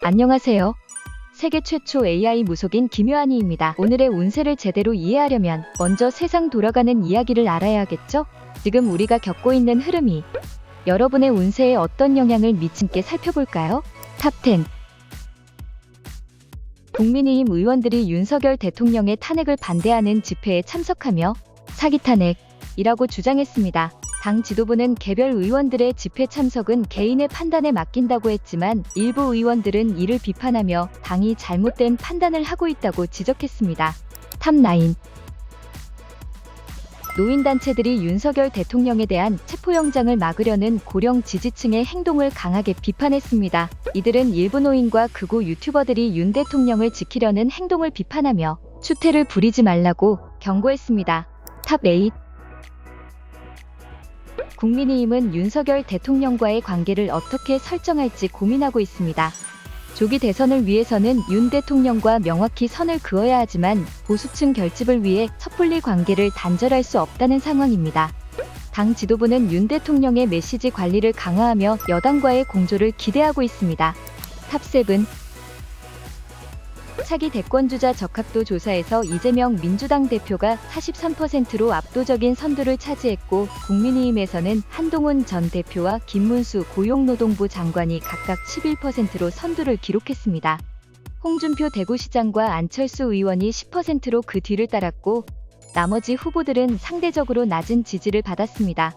안녕하세요. 세계 최초 AI 무속인 김요한이입니다. 오늘의 운세를 제대로 이해하려면 먼저 세상 돌아가는 이야기를 알아야겠죠? 지금 우리가 겪고 있는 흐름이 여러분의 운세에 어떤 영향을 미친지 살펴볼까요? 탑10. 국민의힘 의원들이 윤석열 대통령의 탄핵을 반대하는 집회에 참석하며 사기 탄핵이라고 주장했습니다. 당 지도부는 개별 의원들의 집회 참석은 개인의 판단에 맡긴다고 했지만 일부 의원들은 이를 비판하며 당이 잘못된 판단을 하고 있다고 지적했습니다. 탑9. 노인단체들이 윤석열 대통령에 대한 체포영장을 막으려는 고령 지지층의 행동을 강하게 비판했습니다. 이들은 일부 노인과 극우 유튜버들이 윤 대통령을 지키려는 행동을 비판하며 추태를 부리지 말라고 경고했습니다. 탑8. 국민의힘은 윤석열 대통령과의 관계를 어떻게 설정할지 고민하고 있습니다. 조기 대선을 위해서는 윤 대통령과 명확히 선을 그어야 하지만 보수층 결집을 위해 섣불리 관계를 단절할 수 없다는 상황입니다. 당 지도부는 윤 대통령의 메시지 관리를 강화하며 여당과의 공조를 기대하고 있습니다. 탑7. 차기 대권주자 적합도 조사에서 이재명 민주당 대표가 43%로 압도적인 선두를 차지했고 국민의힘에서는 한동훈 전 대표와 김문수 고용노동부 장관이 각각 11%로 선두를 기록했습니다. 홍준표 대구시장과 안철수 의원이 10%로 그 뒤를 따랐고 나머지 후보들은 상대적으로 낮은 지지를 받았습니다.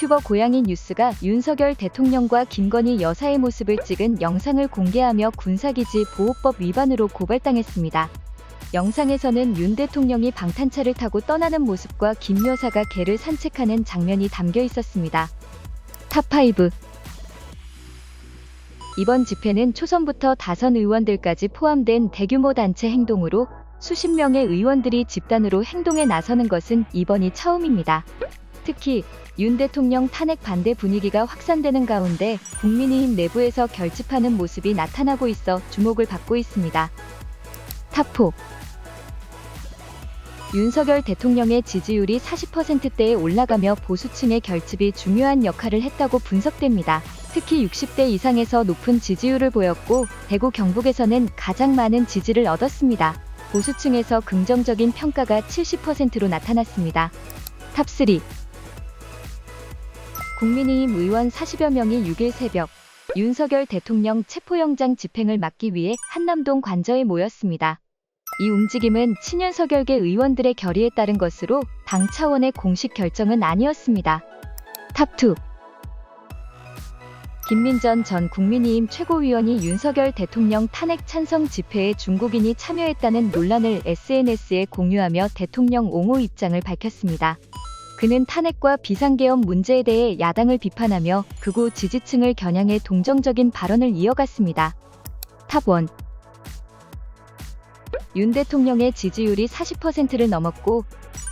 유튜버 고양이 뉴스가 윤석열 대통령과 김건희 여사의 모습을 찍은 영상을 공개하며 군사기지 보호법 위반으로 고발당했습니다. 영상에서는 윤 대통령이 방탄차를 타고 떠나는 모습과 김 여사가 개를 산책하는 장면이 담겨 있었습니다. 탑5. 이번 집회는 초선부터 다선 의원들까지 포함된 대규모 단체 행동으로 수십 명의 의원들이 집단으로 행동에 나서는 것은 이번이 처음입니다. 특히 윤 대통령 탄핵 반대 분위기가 확산되는 가운데 국민의힘 내부에서 결집하는 모습이 나타나고 있어 주목을 받고 있습니다. 탑4. 윤석열 대통령의 지지율이 40%대에 올라가며 보수층의 결집이 중요한 역할을 했다고 분석됩니다. 특히 60대 이상에서 높은 지지율을 보였고 대구 경북에서는 가장 많은 지지를 얻었습니다. 보수층에서 긍정적인 평가가 70%로 나타났습니다. 탑3. 국민의힘 의원 40여 명이 6일 새벽 윤석열 대통령 체포영장 집행을 막기 위해 한남동 관저에 모였습니다. 이 움직임은 친윤서결계 의원들의 결의에 따른 것으로 당 차원의 공식 결정은 아니었습니다. 탑2. 김민전 전 국민의힘 최고위원이 윤석열 대통령 탄핵 찬성 집회에 중국인이 참여했다는 논란을 SNS에 공유하며 대통령 옹호 입장을 밝혔습니다. 그는 탄핵과 비상계엄 문제에 대해 야당을 비판하며 극우 지지층을 겨냥해 동정적인 발언을 이어갔습니다. 탑1. 윤 대통령의 지지율이 40%를 넘었고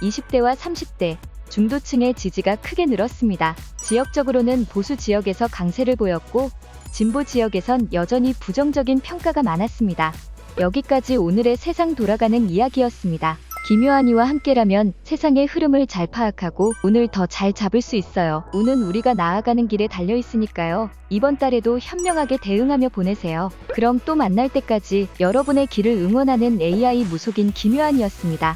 20대와 30대, 중도층의 지지가 크게 늘었습니다. 지역적으로는 보수 지역에서 강세를 보였고 진보 지역에선 여전히 부정적인 평가가 많았습니다. 여기까지 오늘의 세상 돌아가는 이야기였습니다. 김요한이와 함께라면 세상의 흐름을 잘 파악하고 운을 더 잘 잡을 수 있어요. 운은 우리가 나아가는 길에 달려있으니까요. 이번 달에도 현명하게 대응하며 보내세요. 그럼 또 만날 때까지 여러분의 길을 응원하는 AI 무속인 김요한이었습니다.